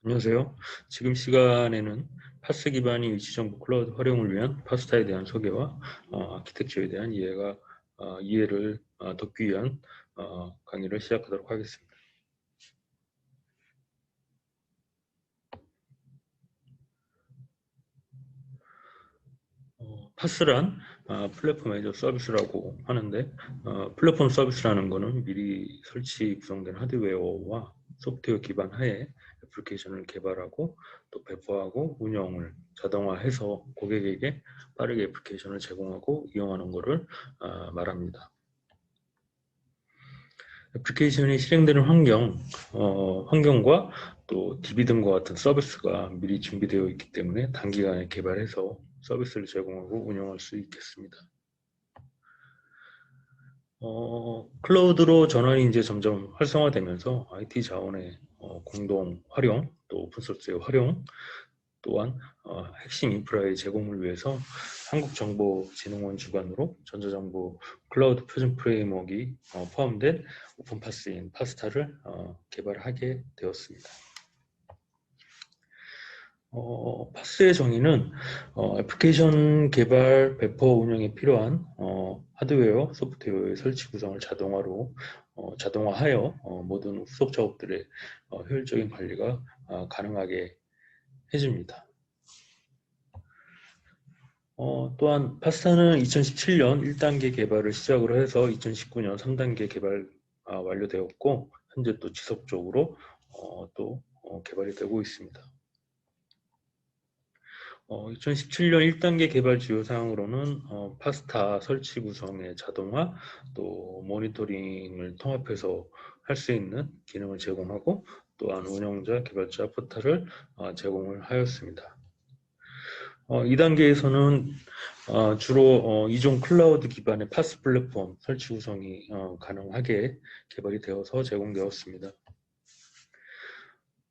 안녕하세요. 지금 시간에는 파스 기반의 위치정보 클라우드 활용을 위한 파스타에 대한 소개와 아키텍처에 대한 이해를 돕기 위한 강의를 시작하도록 하겠습니다. 파스란 플랫폼 애저 서비스라고 하는데 플랫폼 서비스라는 것은 미리 설치 구성된 하드웨어와 소프트웨어 기반 하에 애플리케이션을 개발하고 또 배포하고 운영을 자동화해서 고객에게 빠르게 애플리케이션을 제공하고 이용하는 것을 말합니다. 애플리케이션이 실행되는 환경과 또 DB 등과 같은 서비스가 미리 준비되어 있기 때문에 단기간에 개발해서 서비스를 제공하고 운영할 수 있겠습니다. 클라우드로 전환이 이제 점점 활성화되면서 IT 자원의 공동 활용, 또 오픈소스의 활용, 또한 핵심 인프라의 제공을 위해서 한국정보진흥원 주관으로 전자정보 클라우드 표준 프레임워크가 포함된 오픈파스인 파스타를 개발하게 되었습니다. 파스의 정의는 애플리케이션 개발, 배포, 운영에 필요한 하드웨어, 소프트웨어의 설치 구성을 자동화하여 모든 후속 작업들의 효율적인 관리가 가능하게 해줍니다. 또한 파스타는 2017년 1단계 개발을 시작으로 해서 2019년 3단계 개발 완료되었고 현재 또 지속적으로 또 개발이 되고 있습니다. 2017년 1단계 개발 주요 사항으로는 파스타 설치 구성의 자동화, 또 모니터링을 통합해서 할 수 있는 기능을 제공하고 또한 운영자, 개발자 포탈을 제공을 하였습니다. 2단계에서는 주로 이종 클라우드 기반의 파스 플랫폼 설치 구성이 가능하게 개발이 되어서 제공되었습니다.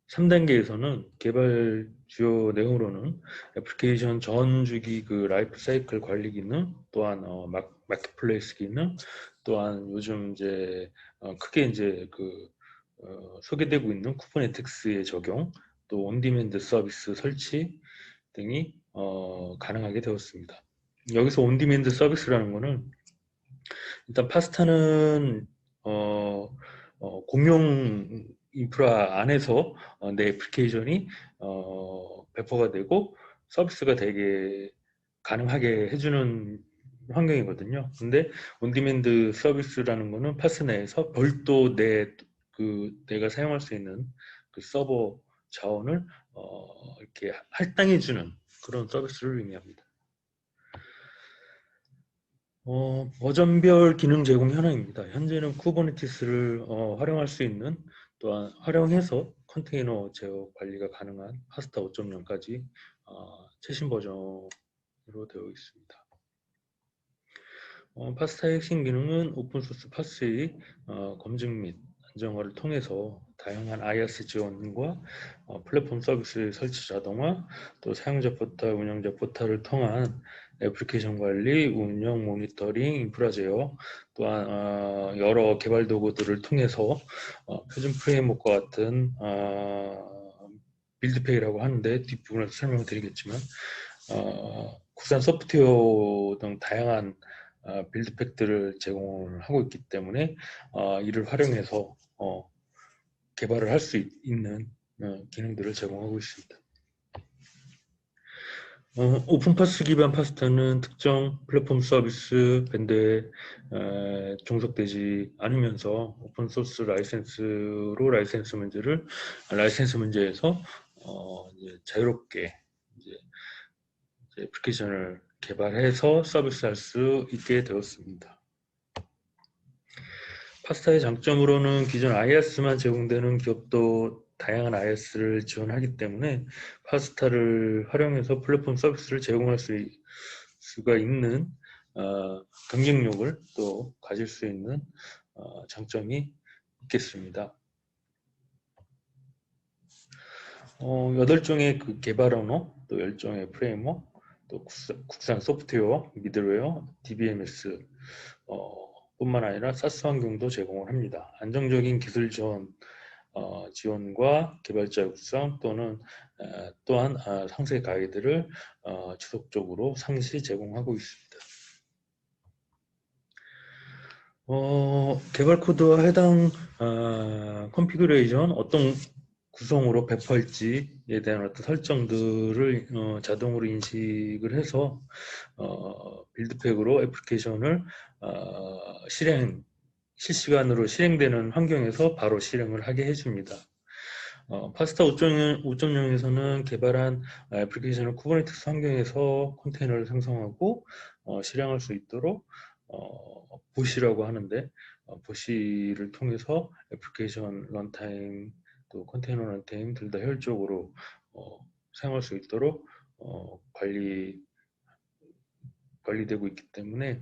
3단계에서는 개발 주요 내용으로는 애플리케이션 전 주기 라이프 사이클 관리 기능, 또한 마켓플레이스 기능, 또한 요즘 이제 크게 이제 소개되고 있는 쿠버네티스의 적용, 또 온디맨드 서비스 설치 등이 가능하게 되었습니다. 여기서 온디맨드 서비스라는 것은 일단 파스타는 공용 인프라 안에서 내 애플리케이션이 배포가 되고 서비스가 되게 가능하게 해주는 환경이거든요. 근데 온디맨드 서비스라는 거는 파스 내에서 별도 내가 사용할 수 있는 그 서버 자원을 이렇게 할당해주는 그런 서비스를 의미합니다. 버전별 기능 제공 현황입니다. 현재는 쿠버네티스를 활용할 수 있는 또한 활용해서 컨테이너 제어 관리가 가능한 파스타 5.0까지 최신 버전으로 되어 있습니다. 파스타의 핵심 기능은 오픈소스 파스의 검증 및 안정화를 통해서 다양한 IaaS 지원과 플랫폼 서비스 설치 자동화, 또 사용자 포탈, 운영자 포탈을 통한 애플리케이션 관리, 운영, 모니터링, 인프라 제어, 또한 여러 개발 도구들을 통해서 표준 프레임워크와 같은 빌드페이라고 하는데 뒷부분에서 설명을 드리겠지만 국산 소프트웨어 등 다양한 빌드팩들을 제공을 하고 있기 때문에 이를 활용해서 개발을 할 수 있는 기능들을 제공하고 있습니다. 오픈파스 기반 파스타는 특정 플랫폼 서비스 밴드에 종속되지 않으면서 오픈소스 라이센스 문제에서 이제 자유롭게 이제 애플리케이션을 개발해서 서비스할 수 있게 되었습니다. 파스타의 장점으로는 기존 IaaS만 제공되는 기업도 다양한 IaaS를 지원하기 때문에 파스타를 활용해서 플랫폼 서비스를 제공할 수가 있는 경쟁력을 또 가질 수 있는 장점이 있겠습니다. 8종의 그 개발 언어, 또 10종의 프레임워크, 또 국산 소프트웨어, 미들웨어, DBMS 뿐만 아니라 사스 환경도 제공을 합니다. 안정적인 기술 지원 지원과 개발자 육성 또는 또한 상세 가이드를 지속적으로 상시 제공하고 있습니다. 개발 코드와 해당 컨피그레이션 어떤 구성으로 배포할지에 대한 어떤 설정들을 자동으로 인식을 해서 빌드팩으로 애플리케이션을 실시간으로 실행되는 환경에서 바로 실행을 하게 해줍니다. 파스타 5.0에서는 개발한 애플리케이션을 쿠버네티스 환경에서 컨테이너를 생성하고 실행할 수 있도록 보시라고 하는데 보시를 통해서 애플리케이션 런타임 또 컨테이너 런타임 둘 다 효율적으로 사용할 수 있도록 관리되고 있기 때문에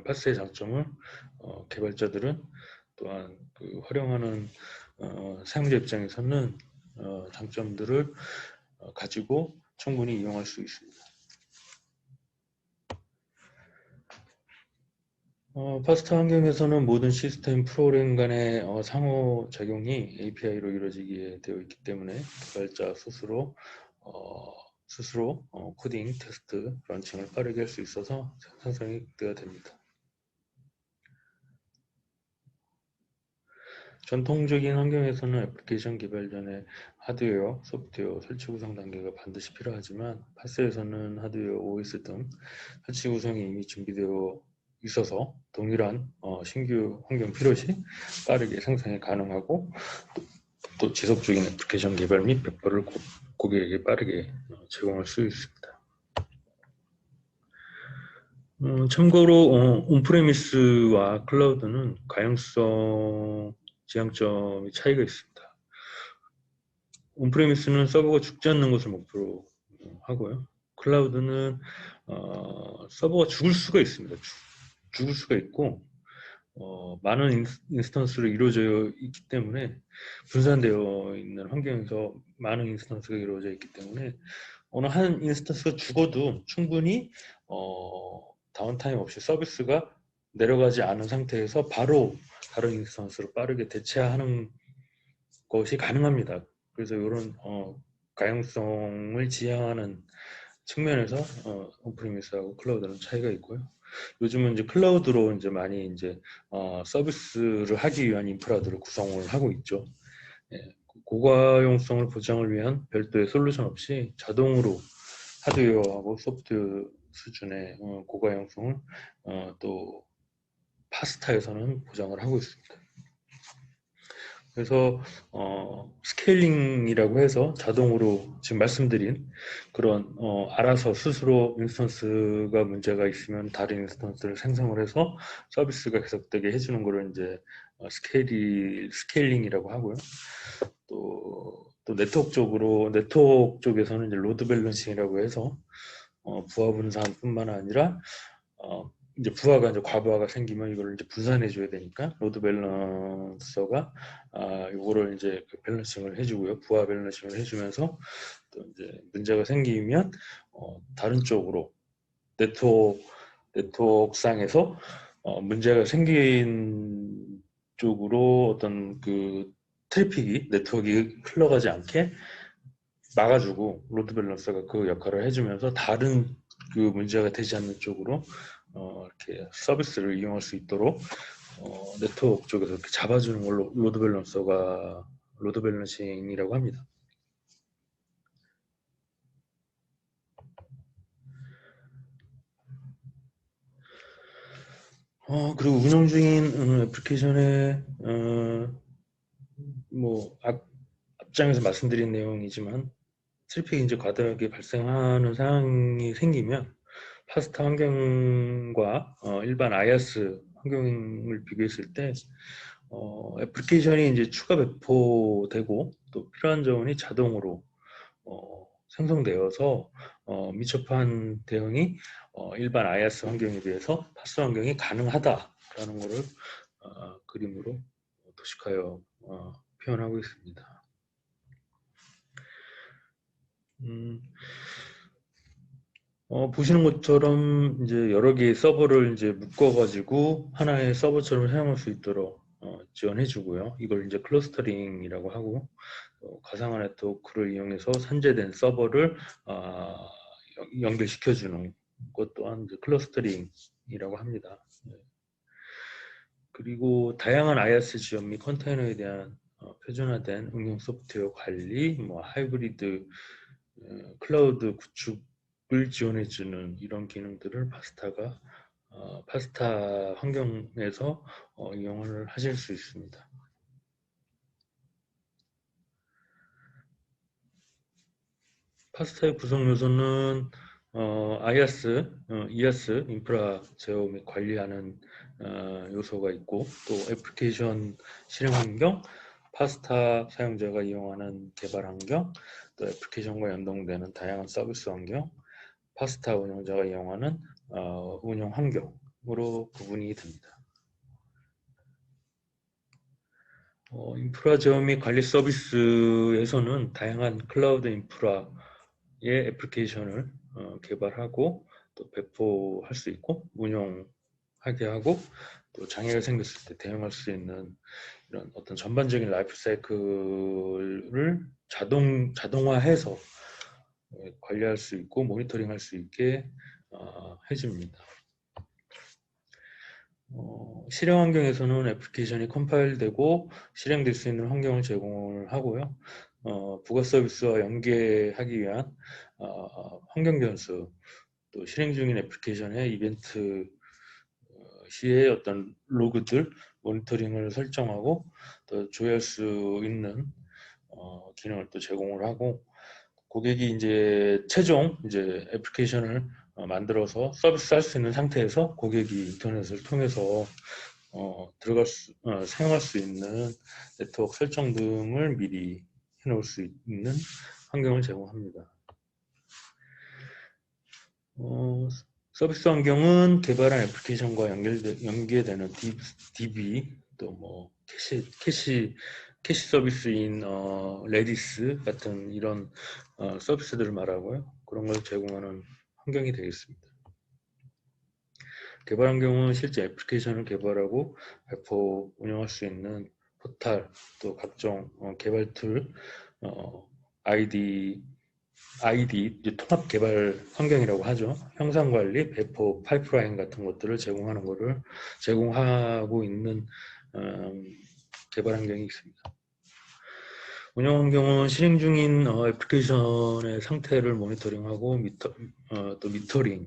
파스의 장점을 개발자들은 또한 그 활용하는 사용자 입장에서는 장점들을 가지고 충분히 이용할 수 있습니다. 파스타 환경에서는 모든 시스템 프로그램 간의 상호작용이 API로 이루어지게 되어 있기 때문에 개발자 스스로 코딩, 테스트, 런칭을 빠르게 할 수 있어서 생산성이 극대화 됩니다. 전통적인 환경에서는 애플리케이션 개발 전에 하드웨어, 소프트웨어 설치 구성 단계가 반드시 필요하지만 파스에서는 하드웨어, OS 등 설치 구성이 이미 준비되어 있어서 동일한 신규 환경 필요시 빠르게 생산이 가능하고 또 지속적인 애플리케이션 개발 및 배포를 고객에게 빠르게 제공할 수 있습니다. 참고로 온프레미스와 클라우드는 가용성 지향점의 차이가 있습니다. 온프레미스는 서버가 죽지 않는 것을 목표로 하고요. 클라우드는 서버가 죽을 수가 있습니다. 죽을 수가 있고 많은 인스턴스로 이루어져 있기 때문에 분산되어 있는 환경에서 많은 인스턴스가 이루어져 있기 때문에 어느 한 인스턴스가 죽어도 충분히 다운타임 없이 서비스가 내려가지 않은 상태에서 바로 다른 인스턴스로 빠르게 대체하는 것이 가능합니다. 그래서 이런 가용성을 지향하는 측면에서 온프리미스하고 클라우드는 차이가 있고요. 요즘은 이제 클라우드로 이제 많이 이제 서비스를 하기 위한 인프라들을 구성을 하고 있죠. 예, 고가용성을 보장을 위한 별도의 솔루션 없이 자동으로 하드웨어하고 소프트웨어 수준의 고가용성을 또 파스타에서는 보장을 하고 있습니다. 그래서 스케일링이라고 해서 자동으로 지금 말씀드린 그런 알아서 스스로 인스턴스가 문제가 있으면 다른 인스턴스를 생성을 해서 서비스가 계속되게 해주는 거를 이제 스케일링이라고 하고요. 또 네트워크 쪽에서는 이제 로드 밸런싱이라고 해서 부하 분산뿐만 아니라 이제 부하가 이제 과부하가 생기면 이거를 이제 분산해 줘야 되니까 로드 밸런서가 이거를 이제 그 밸런싱을 해주고요. 부하 밸런싱을 해주면서 또 이제 문제가 생기면 다른 쪽으로 네트워크상에서 문제가 생긴 쪽으로 어떤 그 트래픽이 네트워크가 흘러가지 않게 막아주고 로드 밸런서가 그 역할을 해주면서 다른 그 문제가 되지 않는 쪽으로 이렇게 서비스를 이용할 수 있도록 네트워크 쪽에서 이렇게 잡아주는 걸로 로드 밸런싱이라고 합니다. 그리고 운영 중인 애플리케이션에 뭐 앞장에서 말씀드린 내용이지만 트래픽이 이제 과다하게 발생하는 상황이 생기면 파스타 환경과 일반 iOS 환경을 비교했을 때 애플리케이션이 이제 추가 배포되고 또 필요한 자원이 자동으로 생성되어서 밀접한 대응이 일반 iOS 환경에 비해서 파스 환경이 가능하다라는 것을 그림으로 도식하여 표현하고 있습니다. 보시는 것처럼 이제 여러 개의 서버를 이제 묶어가지고 하나의 서버처럼 사용할 수 있도록 지원해주고요. 이걸 이제 클러스터링이라고 하고, 가상화 네트워크를 이용해서 산재된 서버를 연결시켜주는 것 또한 이제 클러스터링이라고 합니다. 그리고 다양한 IaaS 지원 및 컨테이너에 대한 표준화된 응용 소프트웨어 관리, 뭐 하이브리드 클라우드 구축을 지원해주는 이런 기능들을 파스타 환경에서 이용을 하실 수 있습니다. 파스타의 구성 요소는 IaaS, EaaS, 인프라 제어 및 관리하는 요소가 있고, 또 애플리케이션 실행 환경, 파스타 사용자가 이용하는 개발 환경, 또 애플리케이션과 연동되는 다양한 서비스 환경, 파스타 운영자가 이용하는 운영 환경으로 구분이 됩니다. 인프라 제어 및 관리 서비스에서는 다양한 클라우드 인프라의 애플리케이션을 개발하고 또 배포할 수 있고 운영하게 하고, 또 장애가 생겼을 때 대응할 수 있는 이런 어떤 전반적인 라이프 사이클을 자동화해서 관리할 수 있고 모니터링할 수 있게 해줍니다. 실행 환경에서는 애플리케이션이 컴파일되고 실행될 수 있는 환경을 제공을 하고요. 부가 서비스와 연계하기 위한 환경 변수, 또 실행 중인 애플리케이션의 이벤트 시의 어떤 로그들 모니터링을 설정하고 또 조회할 수 있는 기능을 또 제공을 하고, 고객이 이제 최종 이제 애플리케이션을 만들어서 서비스 할 수 있는 상태에서 고객이 인터넷을 통해서 사용할 수 있는 네트워크 설정 등을 미리 해놓을 수 있는 환경을 제공합니다. 서비스 환경은 개발한 애플리케이션과 연계되는 DB, 또 뭐 캐시 서비스인 레디스 같은 이런 서비스들을 말하고요. 그런 걸 제공하는 환경이 되겠습니다. 개발 환경은 실제 애플리케이션을 개발하고 배포 운영할 수 있는 포탈, 또 각종 개발 툴, ID 이제 통합 개발 환경이라고 하죠. 형상 관리, 배포, 파이프라인 같은 것들을 제공하고 있는 개발 환경이 있습니다. 운영 환경은 실행 중인 애플리케이션의 상태를 모니터링하고 또 미터링,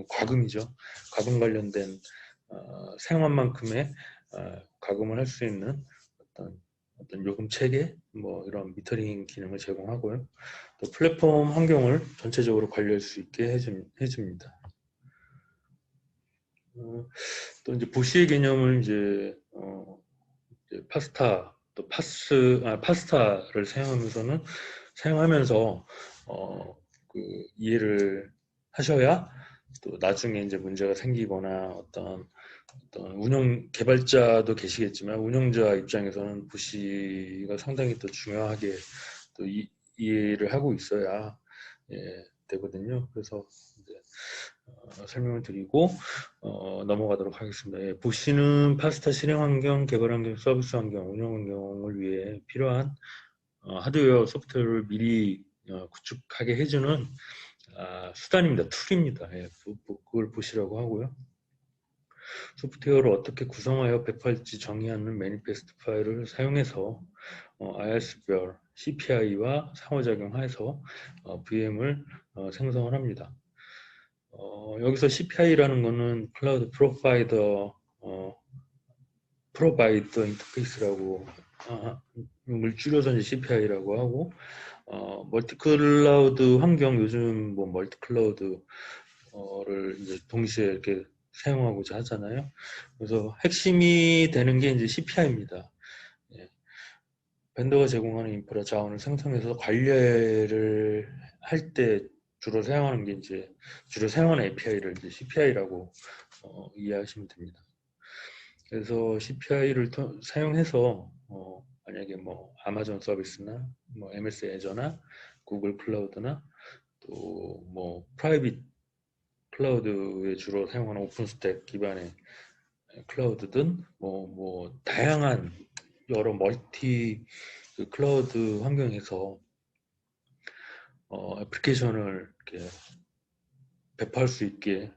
과금이죠. 과금 관련된 사용한만큼의 과금을 할 수 있는 어떤 요금 체계, 뭐 이런 미터링 기능을 제공하고요. 또 플랫폼 환경을 전체적으로 관리할 수 있게 해줍니다. 또 이제 보시의 개념을 이제 파스타를 사용하면서 그 이해를 하셔야 또 나중에 이제 문제가 생기거나 어떤 개발자도 계시겠지만 운영자 입장에서는 보시가 상당히 또 중요하게 또 이해를 하고 있어야 되거든요. 그래서 이제 설명을 드리고 넘어가도록 하겠습니다. 보시는 파스타 실행 환경, 개발 환경, 서비스 환경, 운영 환경을 위해 필요한 하드웨어, 소프트웨어를 미리 구축하게 해주는 수단입니다. 툴입니다. 그걸 보시라고 하고요. 소프트웨어를 어떻게 구성하여 배포할지 정의하는 매니페스트 파일을 사용해서 IaaS별 CPI와 상호작용해서 VM을 생성을 합니다. 여기서 CPI라는 것은 클라우드 프로바이더 인터페이스라고 을 줄여서 이제 CPI라고 하고, 멀티클라우드 환경, 요즘 뭐 멀티클라우드를 이제 동시에 이렇게 사용하고자 하잖아요. 그래서 핵심이 되는 게 이제 CPI입니다. 벤더가 제공하는 인프라 자원을 생성해서 관리를 할 때 주로 사용하는 API를 이제 CPI라고 이해하시면 됩니다. 그래서 CPI를 사용해서 만약에 뭐 아마존 서비스나 뭐 MS 애저나 구글 클라우드나 또 뭐 프라이빗 클라우드에 주로 사용하는 오픈스택 기반의 클라우드든 뭐 다양한 여러 멀티 그 클라우드 환경에서 애플리케이션을 이렇게 배포할 수 있게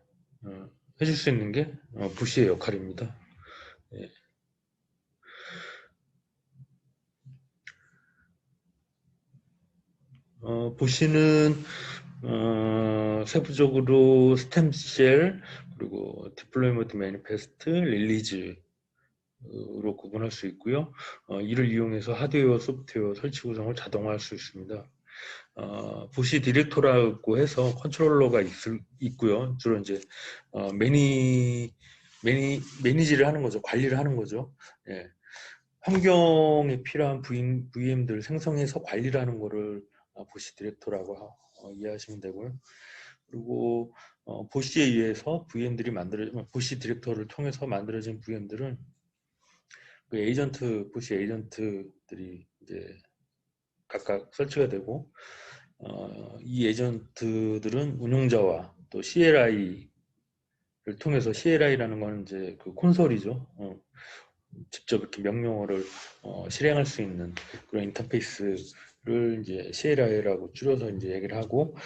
해줄 수 있는 게 부시의 역할입니다. 예. 부시는 세부적으로 스템셀 그리고 디플로이먼트 매니페스트, 릴리즈로 구분할 수 있고요. 이를 이용해서 하드웨어, 소프트웨어 설치 구성을 자동화할 수 있습니다. 부시 디렉터라고 해서 컨트롤러가 있고요. 주로 이제 매니지를 하는 거죠. 관리를 하는 거죠. 예. 환경에 필요한 VM들 생성해서 관리를 하는 거를 부시 디렉터라고 이해하시면 되고요. 그리고 부시에 의해서 부시 디렉터를 통해서 만들어진 VM들은 그 부시 에이전트들이 이제 각각 설치가 되고 이 에이전트들은 운용자와 또 CLI를 통해서 CLI라는 거는 이제 그 콘솔이죠. 직접 이렇게 명령어를 실행할 수 있는 그런 인터페이스를 이제 CLI라고 줄여서 이제 얘기를 하고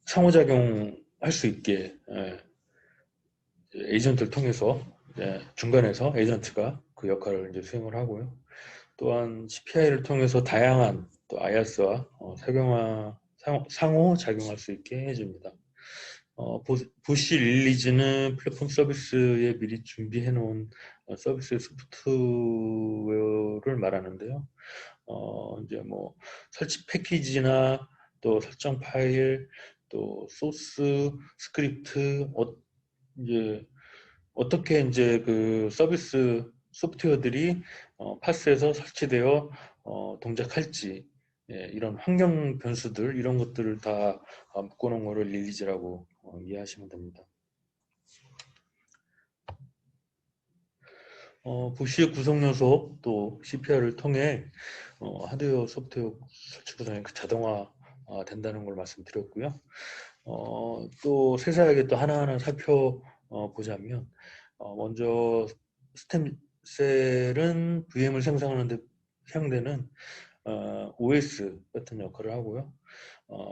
상호작용할 수 있게 에이전트를 통해서 중간에서 에이전트가 그 역할을 이제 수행을 하고요. 또한 CPI를 통해서 다양한 또 IaaS와 상호 작용할 수 있게 해줍니다. 부시 릴리즈는 플랫폼 서비스에 미리 준비해 놓은 서비스 소프트웨어를 말하는데요. 이제 뭐 설치 패키지나 또 설정 파일, 또 소스, 스크립트, 이제 어떻게 이제 그 서비스 소프트웨어들이 파스에서 설치되어 동작할지 이런 환경 변수들 이런 것들을 다 묶어놓은 거를 릴리즈라고 이해하시면 됩니다. 부시의 구성 요소 또 CPI를 통해 하드웨어 소프트웨어 설치 구성이 자동화 된다는 걸 말씀드렸고요. 또 세세하게 또 하나하나 살펴보자면 먼저 스템셀은 VM을 생성하는 데 사용되는 OS 같은 역할을 하고요.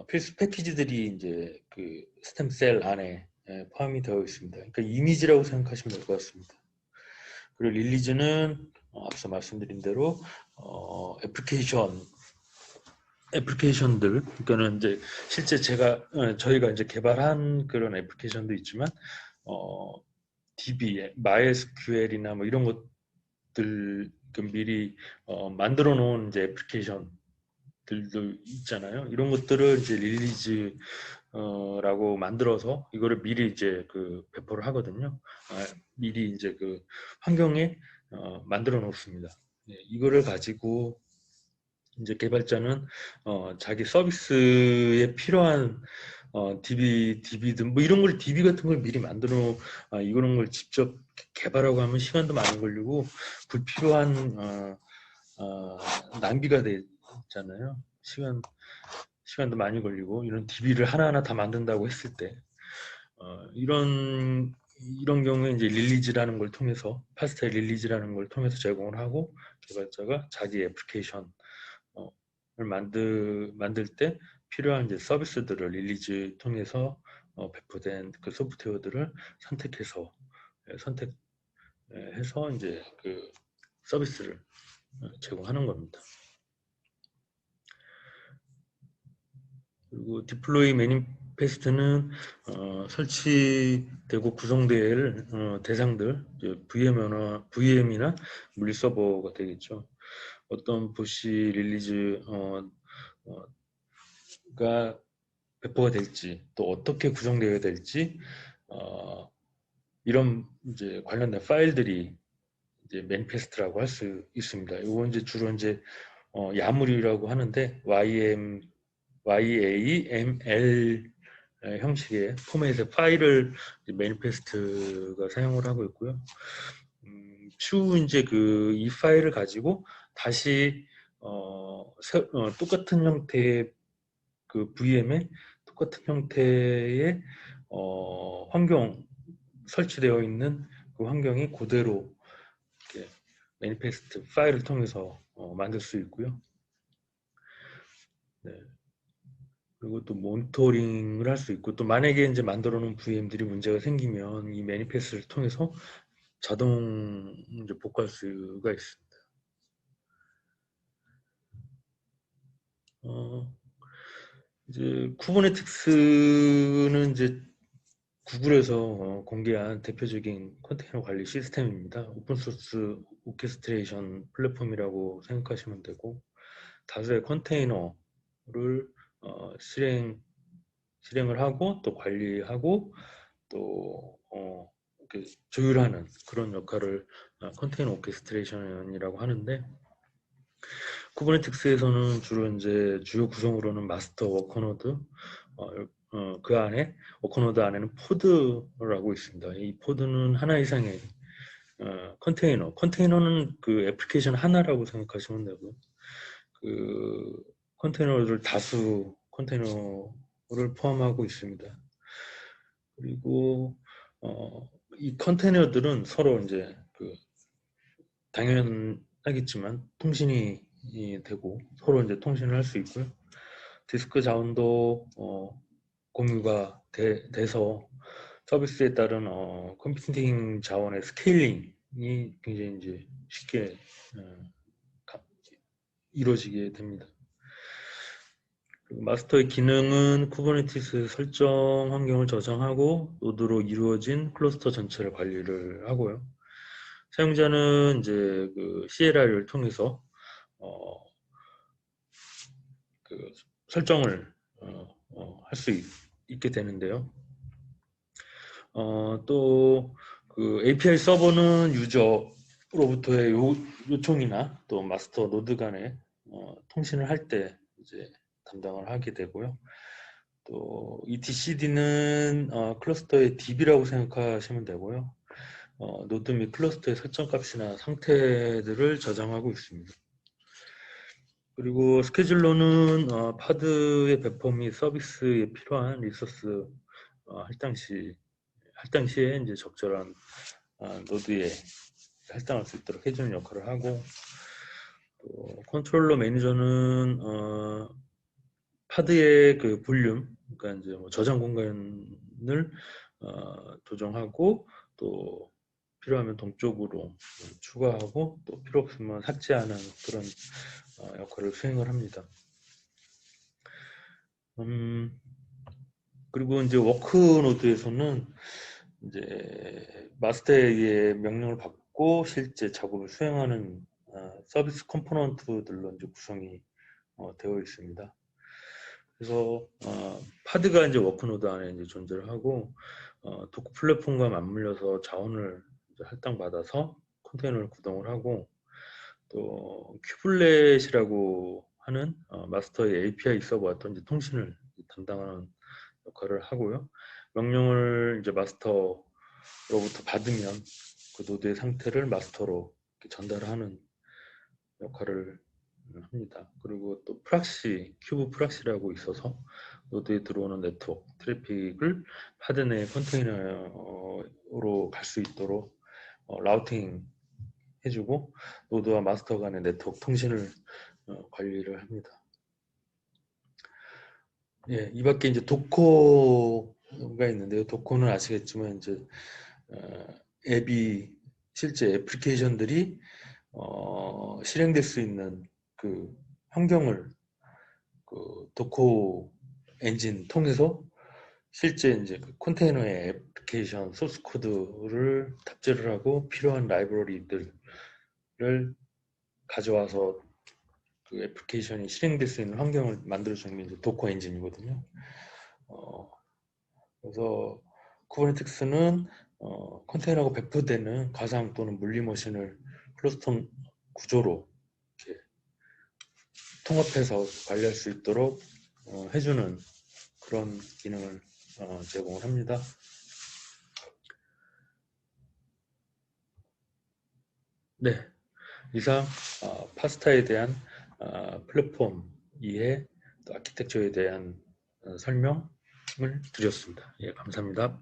필수 패키지들이 이제 그 스템셀 안에 포함이 되어 있습니다. 그러니까 이미지라고 생각하시면 될 것 같습니다. 그리고 릴리즈는 앞서 말씀드린 대로 애플리케이션들 그러니까는 이제 실제 저희가 이제 개발한 그런 애플리케이션도 있지만 DB, MySQL이나 뭐 이런 것들 미리 만들어 놓은 이제 애플리케이션들도 있잖아요. 이런 것들을 이제 릴리즈라고 만들어서 이거를 미리 이제 그 배포를 하거든요. 미리 이제 그 환경에 만들어 놓습니다. 이거를 가지고 이제 개발자는 자기 서비스에 필요한 DB든 뭐 이런 걸 DB 같은 걸 미리 만들어 이런 걸 직접 개발하고 하면 시간도 많이 걸리고 불필요한 낭비가 되잖아요. 시간도 많이 걸리고 이런 DB를 하나하나 다 만든다고 했을 때 이런 경우에 이제 릴리즈라는 걸 통해서 파스텔 릴리즈라는 걸 통해서 제공을 하고 개발자가 자기 애플리케이션을 만들 때 필요한 이제 서비스들을 릴리즈 통해서 배포된 그 소프트웨어들을 선택해서 이제 그 서비스를 제공하는 겁니다. 그리고 디플로이 매니페스트는 설치되고 구성될 대상들 VM이나 물리 서버가 되겠죠. 어떤 부시 릴리즈가 배포가 될지 또 어떻게 구성되어야 될지 이런 이제 관련된 파일들이 이제 매니페스트라고 할 수 있습니다. 이거 이제 주로 이제 야물이라고 하는데 YAML 형식의 포맷의 파일을 매니페스트가 사용을 하고 있고요. 추후 이제 이 파일을 가지고 다시 똑같은 형태의 그 VM에 똑같은 형태의 환경 설치되어 있는 그 환경이 그대로 이렇게 매니페스트 파일을 통해서 만들 수 있고요. 네. 그리고 또 모니터링을 할 수 있고, 또 만약에 이제 만들어 놓은 VM들이 문제가 생기면 이 매니페스트를 통해서 자동 이제 복구할 수가 있습니다. 이제 쿠버네티스는 이제 구글에서 공개한 대표적인 컨테이너 관리 시스템입니다. 오픈소스 오케스트레이션 플랫폼이라고 생각하시면 되고, 다수의 컨테이너를 실행을 하고 또 관리하고 또 이렇게 조율하는 그런 역할을 컨테이너 오케스트레이션이라고 하는데, 쿠버네티스에서는 주로 이제 주요 구성으로는 마스터 워커노드, 그 안에 워커노드 안에는 포드라고 있습니다. 이 포드는 하나 이상의 컨테이너는 그 애플리케이션 하나라고 생각하시면 되고요. 그 컨테이너를 다수 컨테이너를 포함하고 있습니다. 그리고 이 컨테이너들은 서로 이제 그 당연하겠지만 통신이 되고 서로 이제 통신을 할 수 있고요. 디스크 자원도 공유가 돼서 서비스에 따른 컴퓨팅 자원의 스케일링이 굉장히 이제 쉽게 이루어지게 됩니다. 그리고 마스터의 기능은 쿠버네티스 설정 환경을 저장하고 노드로 이루어진 클러스터 전체를 관리를 하고요. 사용자는 이제 그 CLI를 통해서 그 설정을 할 수 있게 되는데요. 또 그 API 서버는 유저로부터의 요청이나 또 마스터 노드 간에 통신을 할 때 이제 담당을 하게 되고요. 또 etcd는 클러스터의 DB라고 생각하시면 되고요. 노드 및 클러스터의 설정값이나 상태들을 저장하고 있습니다. 그리고 스케줄러는 파드의 배포 및 서비스에 필요한 리소스 할당시에 이제 적절한 노드에 할당할 수 있도록 해주는 역할을 하고, 또 컨트롤러 매니저는 파드의 그 볼륨, 그러니까 이제 뭐 저장 공간을 조정하고 또 필요하면 동쪽으로 추가하고 또 필요 없으면 삭제하는 그런 역할을 수행을 합니다. 그리고 이제 워크 노드에서는 이제 마스터의 명령을 받고 실제 작업을 수행하는 서비스 컴포넌트들로 이제 구성이 되어 있습니다. 그래서 파드가 이제 워크노드 안에 이제 존재를 하고 도커 플랫폼과 맞물려서 자원을 이제 할당받아서 컨테이너를 구동을 하고, 또 큐블렛이라고 하는 마스터의 API 서버와 또 이제 통신을 담당하는 역할을 하고요. 명령을 이제 마스터로부터 받으면 그 노드의 상태를 마스터로 전달하는 역할을 합니다. 그리고 또 프락시, 큐브 프락시라고 있어서 노드에 들어오는 네트워크 트래픽을 파드 내 컨테이너로 갈 수 있도록 라우팅 해주고 노드와 마스터 간의 네트워크 통신을 관리를 합니다. 예, 이 밖에 이제 도커가 있는데요. 도커는 아시겠지만 이제 앱이 실제 애플리케이션들이 실행될 수 있는 그 환경을 그 도커 엔진 통해서 실제 이제 그 컨테이너의 애플리케이션 소스 코드를 탑재를 하고 필요한 라이브러리들을 가져와서 그 애플리케이션이 실행될 수 있는 환경을 만들어주는 게 이제 도커 엔진이거든요. 그래서 쿠버네티스는 컨테이너가 배포되는 가상 또는 물리머신을 클러스터 구조로 이렇게 통합해서 관리할 수 있도록 해주는 그런 기능을 제공을 합니다. 네, 이상 파스타에 대한 플랫폼 이해, 또 아키텍처에 대한 설명을 드렸습니다. 예, 감사합니다.